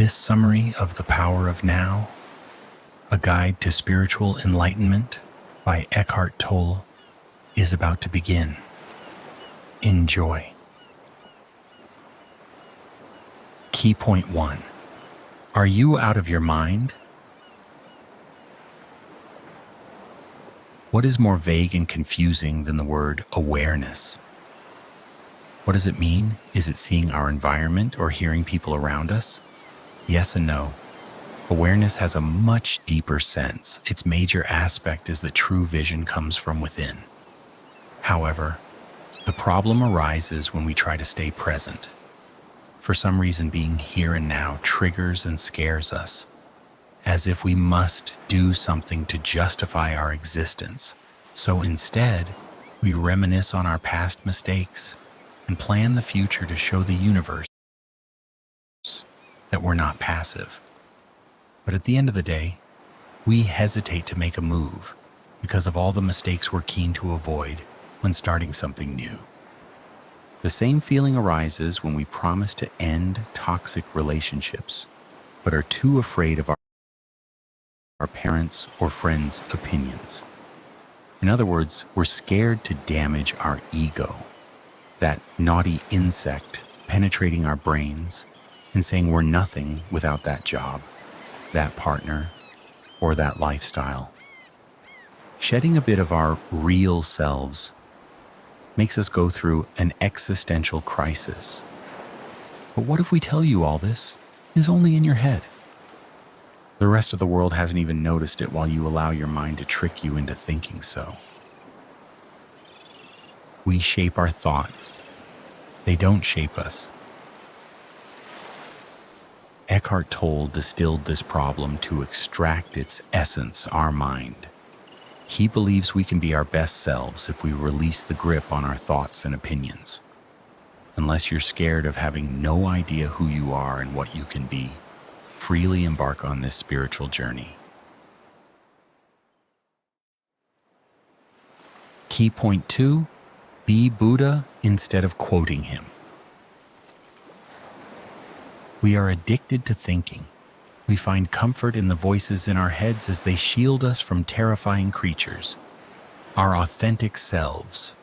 This summary of The Power of Now, a guide to spiritual enlightenment by Eckhart Tolle, is about to begin. Enjoy. Key point 1. Are you out of your mind? What is more vague and confusing than the word awareness? What does it mean? Is it seeing our environment or hearing people around us? Yes and no. Awareness has a much deeper sense. Its major aspect is that true vision comes from within. However, the problem arises when we try to stay present. For some reason, being here and now triggers and scares us, as if we must do something to justify our existence. So instead, we reminisce on our past mistakes and plan the future to show the universe that we're not passive. But at the end of the day, we hesitate to make a move because of all the mistakes we're keen to avoid when starting something new. The same feeling arises when we promise to end toxic relationships, but are too afraid of our parents' or friends' opinions. In other words, we're scared to damage our ego, that naughty insect penetrating our brains and saying we're nothing without that job, that partner, or that lifestyle. Shedding a bit of our real selves makes us go through an existential crisis. But what if we tell you all this is only in your head? The rest of the world hasn't even noticed it while you allow your mind to trick you into thinking so. We shape our thoughts. They don't shape us. Eckhart Tolle distilled this problem to extract its essence, our mind. He believes we can be our best selves if we release the grip on our thoughts and opinions. Unless you're scared of having no idea who you are and what you can be, freely embark on this spiritual journey. Key point 2, be Buddha instead of quoting him. We are addicted to thinking. We find comfort in the voices in our heads as they shield us from terrifying creatures, our authentic selves.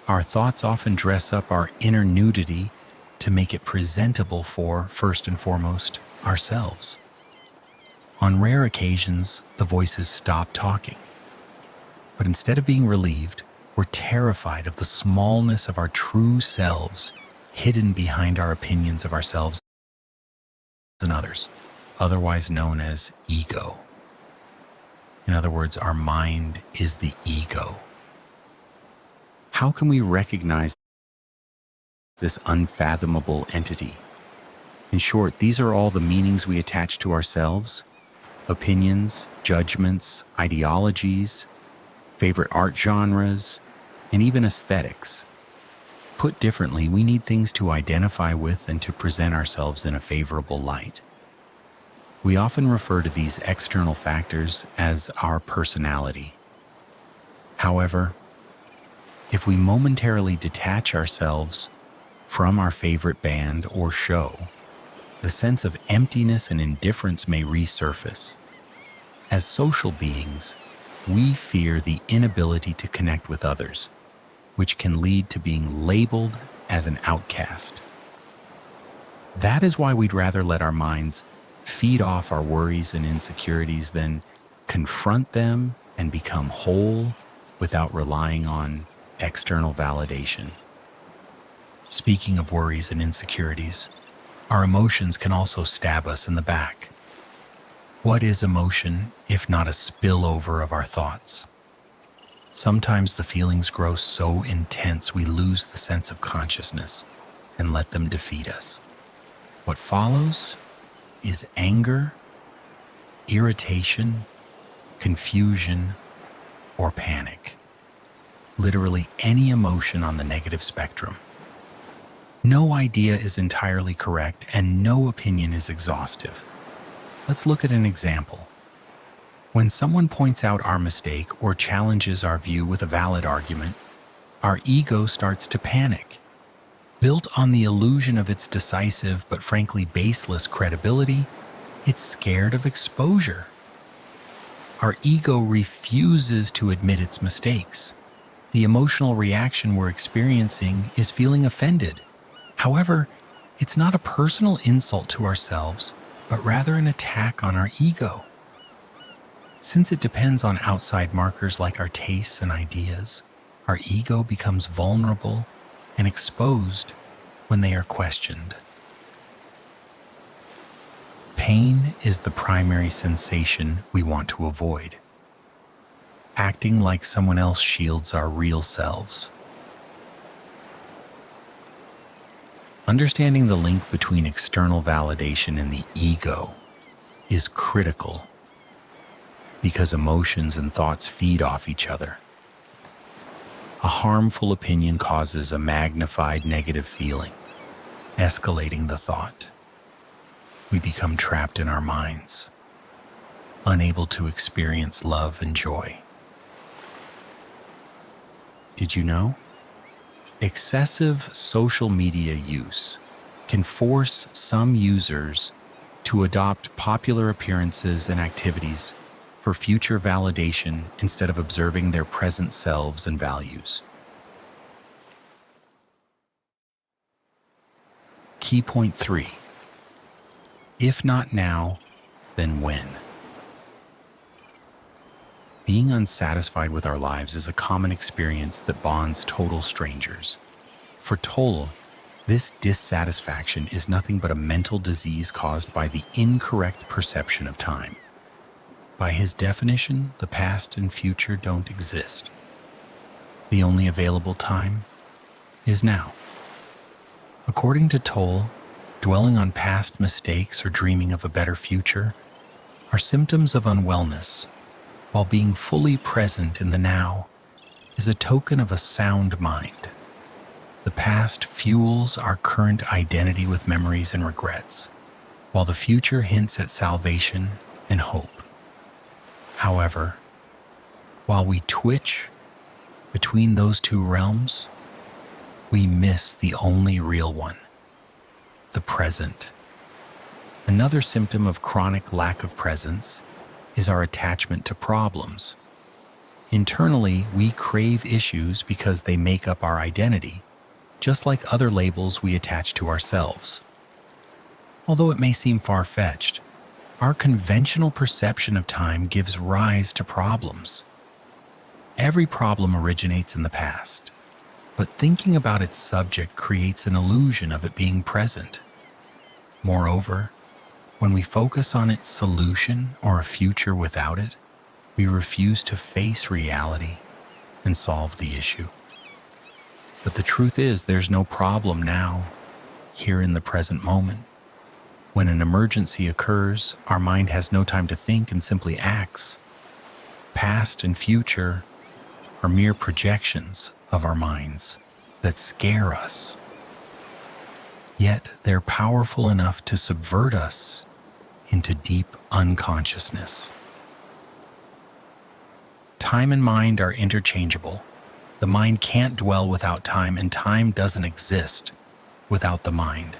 Our thoughts often dress up our inner nudity to make it presentable for, first and foremost, ourselves. On rare occasions, the voices stop talking. But instead of being relieved, we're terrified of the smallness of our true selves hidden behind our opinions of ourselves and others, otherwise known as ego. In other words, our mind is the ego. How can we recognize this unfathomable entity? In short, these are all the meanings we attach to ourselves: opinions, judgments, ideologies, favorite art genres, and even aesthetics. Put differently, we need things to identify with and to present ourselves in a favorable light. We often refer to these external factors as our personality. However, if we momentarily detach ourselves from our favorite band or show, the sense of emptiness and indifference may resurface. As social beings, we fear the inability to connect with others, which can lead to being labeled as an outcast. That is why we'd rather let our minds feed off our worries and insecurities than confront them and become whole without relying on external validation. Speaking of worries and insecurities, our emotions can also stab us in the back. What is emotion if not a spillover of our thoughts? Sometimes the feelings grow so intense we lose the sense of consciousness and let them defeat us. What follows is anger, irritation, confusion, or panic. Literally any emotion on the negative spectrum. No idea is entirely correct and no opinion is exhaustive. Let's look at an example. When someone points out our mistake or challenges our view with a valid argument, our ego starts to panic. Built on the illusion of its decisive but frankly baseless credibility, it's scared of exposure. Our ego refuses to admit its mistakes. The emotional reaction we're experiencing is feeling offended. However, it's not a personal insult to ourselves, but rather an attack on our ego. Since it depends on outside markers like our tastes and ideas, our ego becomes vulnerable and exposed when they are questioned. Pain is the primary sensation we want to avoid. Acting like someone else shields our real selves. Understanding the link between external validation and the ego is critical because emotions and thoughts feed off each other. A harmful opinion causes a magnified negative feeling, escalating the thought. We become trapped in our minds, unable to experience love and joy. Did you know? Excessive social media use can force some users to adopt popular appearances and activities for future validation instead of observing their present selves and values. Key point 3. If not now, then when? Being unsatisfied with our lives is a common experience that bonds total strangers. For Tolle, this dissatisfaction is nothing but a mental disease caused by the incorrect perception of time. By his definition, the past and future don't exist. The only available time is now. According to Tolle, dwelling on past mistakes or dreaming of a better future are symptoms of unwellness, while being fully present in the now is a token of a sound mind. The past fuels our current identity with memories and regrets, while the future hints at salvation and hope. However, while we twitch between those two realms, we miss the only real one, the present. Another symptom of chronic lack of presence is our attachment to problems. Internally, we crave issues because they make up our identity, just like other labels we attach to ourselves. Although it may seem far-fetched, our conventional perception of time gives rise to problems. Every problem originates in the past, but thinking about its subject creates an illusion of it being present. Moreover, when we focus on its solution or a future without it, we refuse to face reality and solve the issue. But the truth is, there's no problem now, here in the present moment. When an emergency occurs, our mind has no time to think and simply acts. Past and future are mere projections of our minds that scare us. Yet they're powerful enough to subvert us into deep unconsciousness. Time and mind are interchangeable. The mind can't dwell without time, and time doesn't exist without the mind.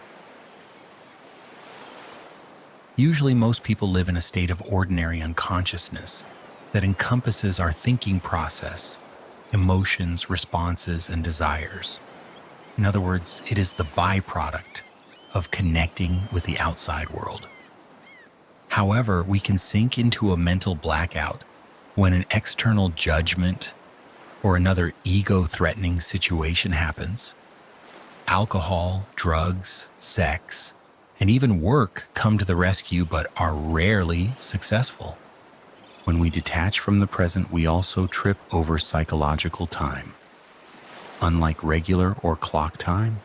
Usually, most people live in a state of ordinary unconsciousness that encompasses our thinking process, emotions, responses, and desires. In other words, it is the byproduct of connecting with the outside world. However, we can sink into a mental blackout when an external judgment or another ego-threatening situation happens. Alcohol, drugs, sex, and even work come to the rescue but are rarely successful. When we detach from the present, we also trip over psychological time. Unlike regular or clock time,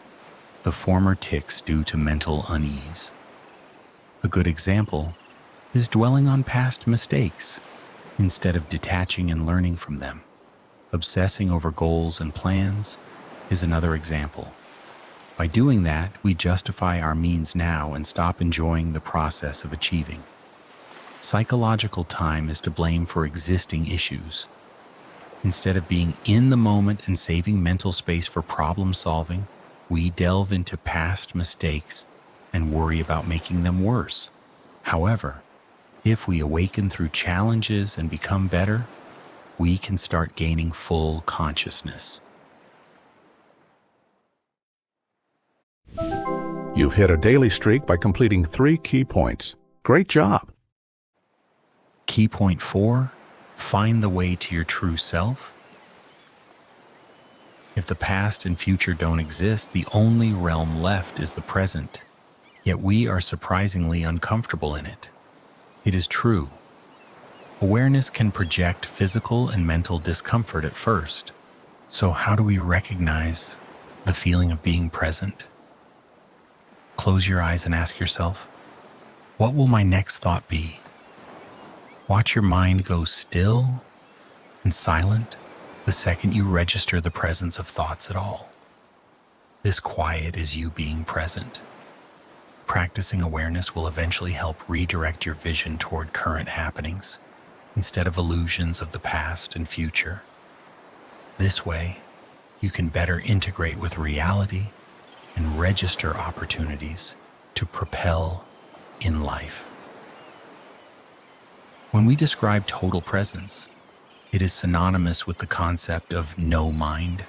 the former ticks due to mental unease. A good example is dwelling on past mistakes instead of detaching and learning from them. Obsessing over goals and plans is another example. By doing that, we justify our means now and stop enjoying the process of achieving. Psychological time is to blame for existing issues. Instead of being in the moment and saving mental space for problem solving, We delve into past mistakes and worry about making them worse. However, if we awaken through challenges and become better, we can start gaining full consciousness. You've hit a daily streak by completing 3 key points. Great job! Key point 4, find the way to your true self. If the past and future don't exist, the only realm left is the present. Yet we are surprisingly uncomfortable in it. It is true. Awareness can project physical and mental discomfort at first. So how do we recognize the feeling of being present? Close your eyes and ask yourself, what will my next thought be? Watch your mind go still and silent the second you register the presence of thoughts at all. This quiet is you being present. Practicing awareness will eventually help redirect your vision toward current happenings instead of illusions of the past and future. This way, you can better integrate with reality and register opportunities to propel in life. When we describe total presence, it is synonymous with the concept of no mind.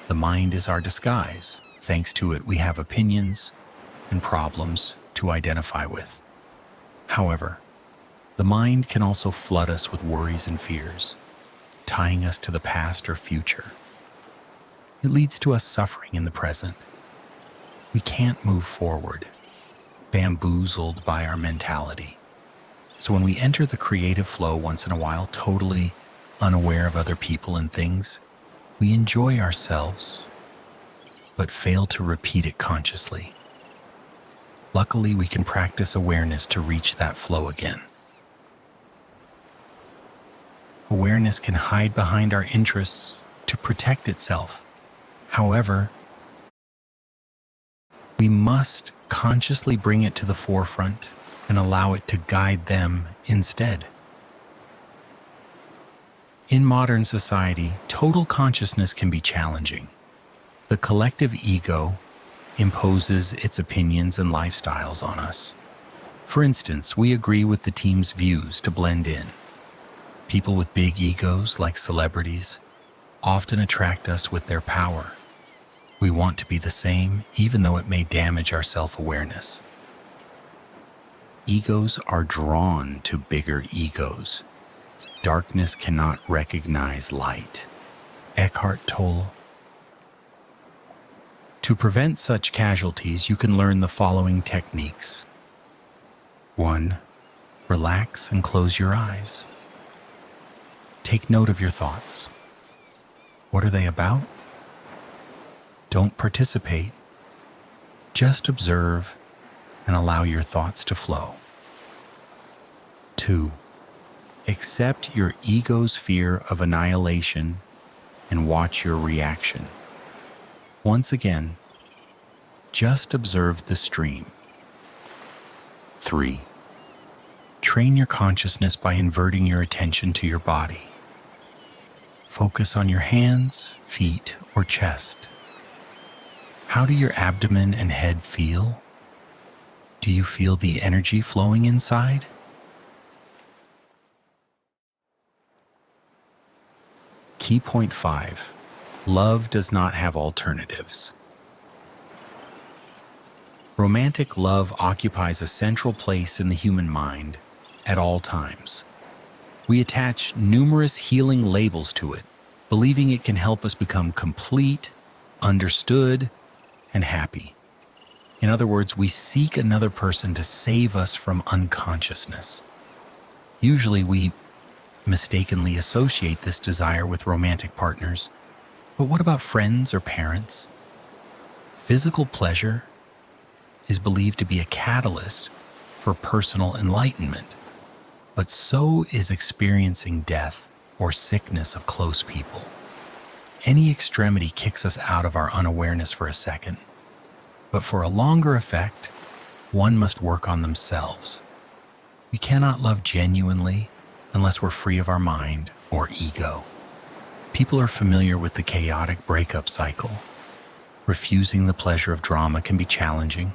The mind is our disguise. Thanks to it, we have opinions and problems to identify with. However, the mind can also flood us with worries and fears, tying us to the past or future. It leads to us suffering in the present. We can't move forward, bamboozled by our mentality. So when we enter the creative flow once in a while, totally unaware of other people and things, we enjoy ourselves, but fail to repeat it consciously. Luckily, we can practice awareness to reach that flow again. Awareness can hide behind our interests to protect itself. However, we must consciously bring it to the forefront and allow it to guide them instead. In modern society, total consciousness can be challenging. The collective ego imposes its opinions and lifestyles on us. For instance, we agree with the team's views to blend in. People with big egos, like celebrities, often attract us with their power. We want to be the same, even though it may damage our self-awareness. Egos are drawn to bigger egos. Darkness cannot recognize light. Eckhart Tolle. To prevent such casualties, you can learn the following techniques. 1. Relax and close your eyes. Take note of your thoughts. What are they about? Don't participate. Just observe and allow your thoughts to flow. 2. Accept your ego's fear of annihilation and watch your reaction. Once again, just observe the stream. 3. Train your consciousness by inverting your attention to your body. Focus on your hands, feet, or chest. How do your abdomen and head feel? Do you feel the energy flowing inside? Key point 5. Love does not have alternatives. Romantic love occupies a central place in the human mind at all times. We attach numerous healing labels to it, believing it can help us become complete, understood, and happy. In other words, we seek another person to save us from unconsciousness. Usually we mistakenly associate this desire with romantic partners. But what about friends or parents? Physical pleasure is believed to be a catalyst for personal enlightenment, but so is experiencing death or sickness of close people. Any extremity kicks us out of our unawareness for a second, but for a longer effect, one must work on themselves. We cannot love genuinely unless we're free of our mind or ego. People are familiar with the chaotic breakup cycle. Refusing the pleasure of drama can be challenging.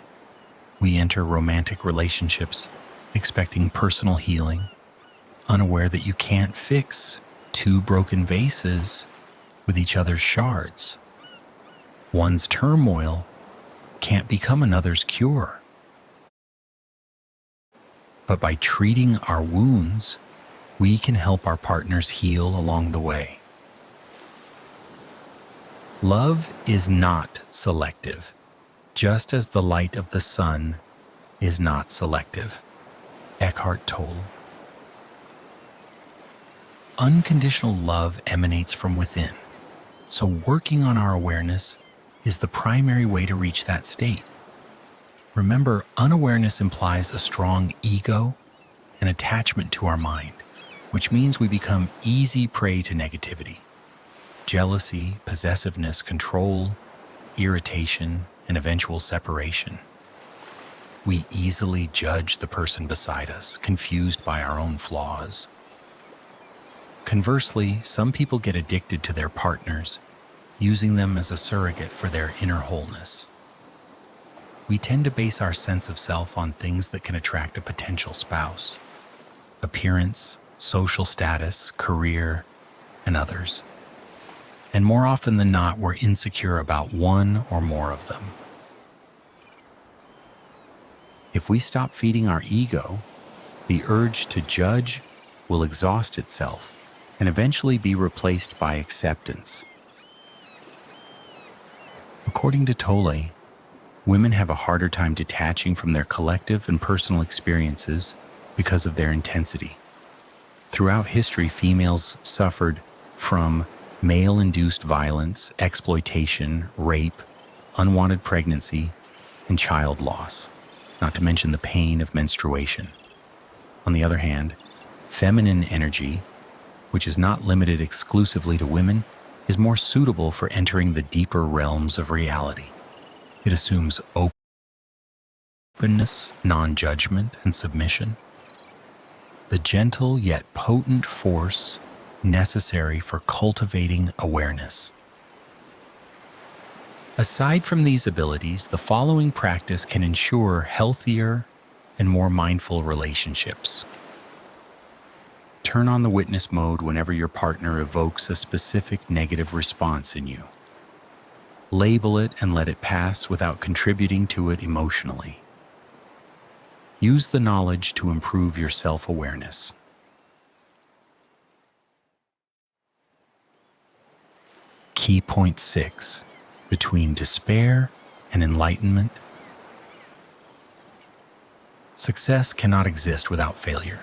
We enter romantic relationships expecting personal healing, unaware that you can't fix two broken vases with each other's shards. One's turmoil can't become another's cure. But by treating our wounds, we can help our partners heal along the way. Love is not selective, just as the light of the sun is not selective. Eckhart Tolle. Unconditional love emanates from within, so working on our awareness is the primary way to reach that state. Remember, unawareness implies a strong ego and attachment to our mind, which means we become easy prey to negativity. Jealousy, possessiveness, control, irritation, and eventual separation. We easily judge the person beside us, confused by our own flaws. Conversely, some people get addicted to their partners, using them as a surrogate for their inner wholeness. We tend to base our sense of self on things that can attract a potential spouse: appearance, social status, career, and others. And more often than not, we're insecure about one or more of them. If we stop feeding our ego, the urge to judge will exhaust itself and eventually be replaced by acceptance. According to Tolle, women have a harder time detaching from their collective and personal experiences because of their intensity. Throughout history, females suffered from male-induced violence, exploitation, rape, unwanted pregnancy, and child loss, not to mention the pain of menstruation. On the other hand, feminine energy, which is not limited exclusively to women, is more suitable for entering the deeper realms of reality. It assumes openness, non-judgment, and submission. The gentle yet potent force necessary for cultivating awareness. Aside from these abilities, the following practice can ensure healthier and more mindful relationships. Turn on the witness mode whenever your partner evokes a specific negative response in you. Label it and let it pass without contributing to it emotionally. Use the knowledge to improve your self-awareness. Key point 6. Between despair and enlightenment. Success cannot exist without failure.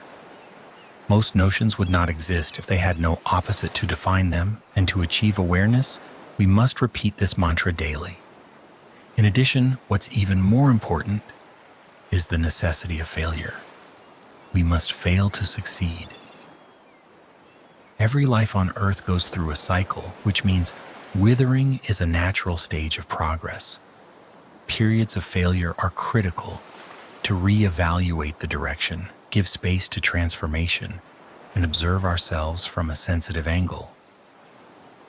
Most notions would not exist if they had no opposite to define them, and to achieve awareness, we must repeat this mantra daily. In addition, what's even more important is the necessity of failure. We must fail to succeed. Every life on Earth goes through a cycle, which means withering is a natural stage of progress. Periods of failure are critical to reevaluate the direction, give space to transformation, and observe ourselves from a sensitive angle.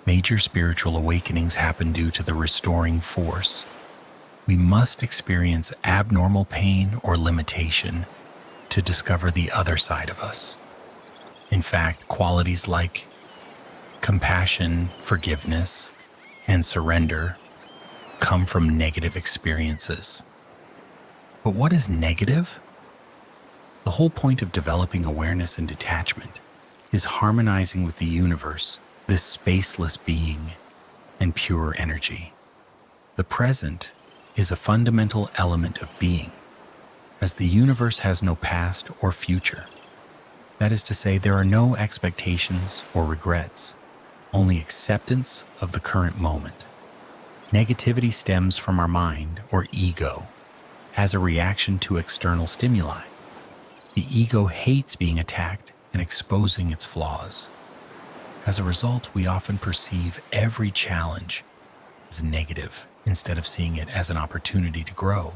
Major spiritual awakenings happen due to the restoring force. We must experience abnormal pain or limitation to discover the other side of us. In fact, qualities like compassion, forgiveness, and surrender come from negative experiences. But what is negative? The whole point of developing awareness and detachment is harmonizing with the universe, this spaceless being and pure energy. The present is a fundamental element of being, as the universe has no past or future. That is to say, there are no expectations or regrets, only acceptance of the current moment. Negativity stems from our mind or ego as a reaction to external stimuli. The ego hates being attacked and exposing its flaws. As a result, we often perceive every challenge as negative instead of seeing it as an opportunity to grow.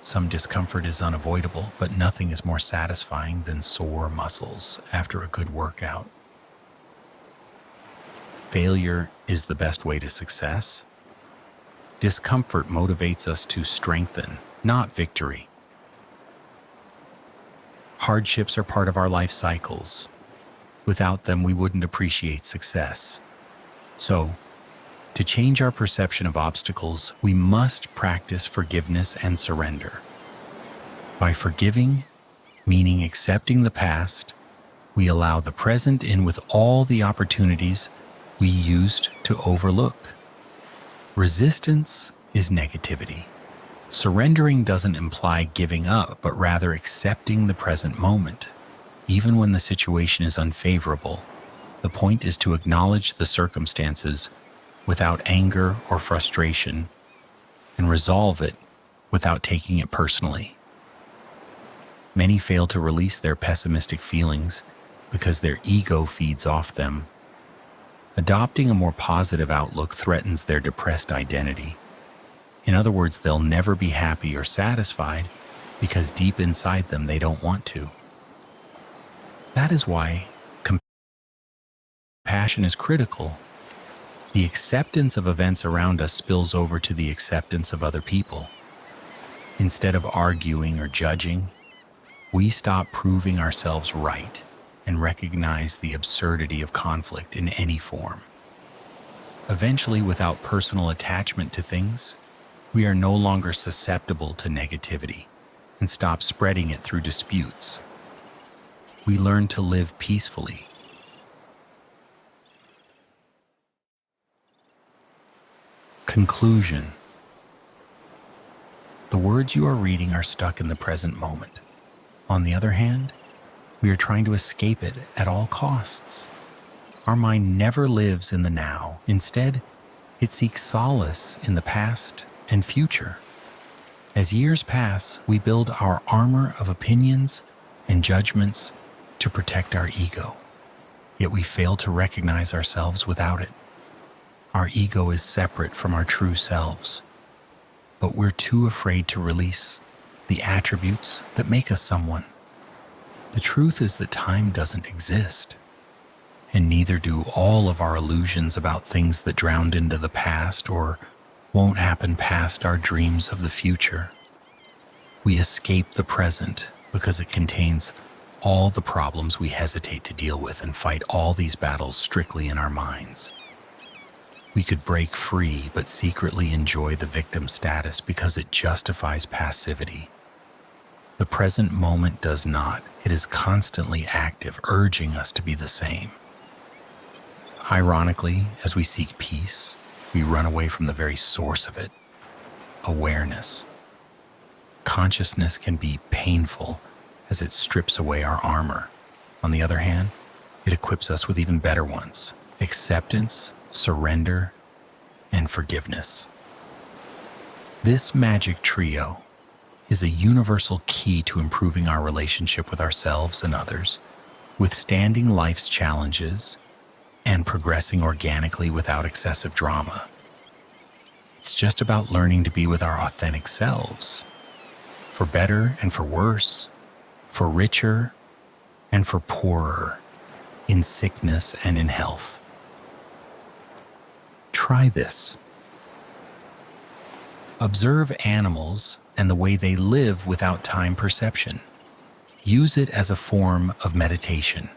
Some discomfort is unavoidable, but nothing is more satisfying than sore muscles after a good workout. Failure is the best way to success. Discomfort motivates us to strengthen, not victory. Hardships are part of our life cycles. Without them, we wouldn't appreciate success. So, to change our perception of obstacles, we must practice forgiveness and surrender. By forgiving, meaning accepting the past, we allow the present in with all the opportunities we used to overlook. Resistance is negativity. Surrendering doesn't imply giving up, but rather accepting the present moment. Even when the situation is unfavorable, the point is to acknowledge the circumstances without anger or frustration and resolve it without taking it personally. Many fail to release their pessimistic feelings because their ego feeds off them. Adopting a more positive outlook threatens their depressed identity. In other words, they'll never be happy or satisfied because deep inside them they don't want to. That is why compassion is critical. The acceptance of events around us spills over to the acceptance of other people. Instead of arguing or judging, we stop proving ourselves right and recognize the absurdity of conflict in any form. Eventually, without personal attachment to things, we are no longer susceptible to negativity and stop spreading it through disputes. We learn to live peacefully. Conclusion. The words you are reading are stuck in the present moment. On the other hand, we are trying to escape it at all costs. Our mind never lives in the now. Instead, it seeks solace in the past and future. As years pass, we build our armor of opinions and judgments to protect our ego. Yet we fail to recognize ourselves without it. Our ego is separate from our true selves, but we're too afraid to release the attributes that make us someone. The truth is that time doesn't exist, and neither do all of our illusions about things that drowned into the past or won't happen past our dreams of the future. We escape the present because it contains all the problems we hesitate to deal with and fight all these battles strictly in our minds. We could break free but secretly enjoy the victim status because it justifies passivity. The present moment does not. It is constantly active, urging us to be the same. Ironically, as we seek peace, we run away from the very source of it, awareness. Consciousness can be painful as it strips away our armor. On the other hand, it equips us with even better ones: acceptance, surrender, and forgiveness. This magic trio is a universal key to improving our relationship with ourselves and others, withstanding life's challenges, and progressing organically without excessive drama. It's just about learning to be with our authentic selves, for better and for worse, for richer and for poorer, in sickness and in health. Try this. Observe animals and the way they live without time perception. Use it as a form of meditation.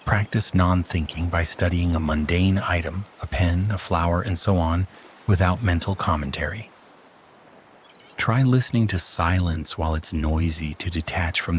Practice non-thinking by studying a mundane item, a pen, a flower, and so on, without mental commentary. Try listening to silence while it's noisy to detach from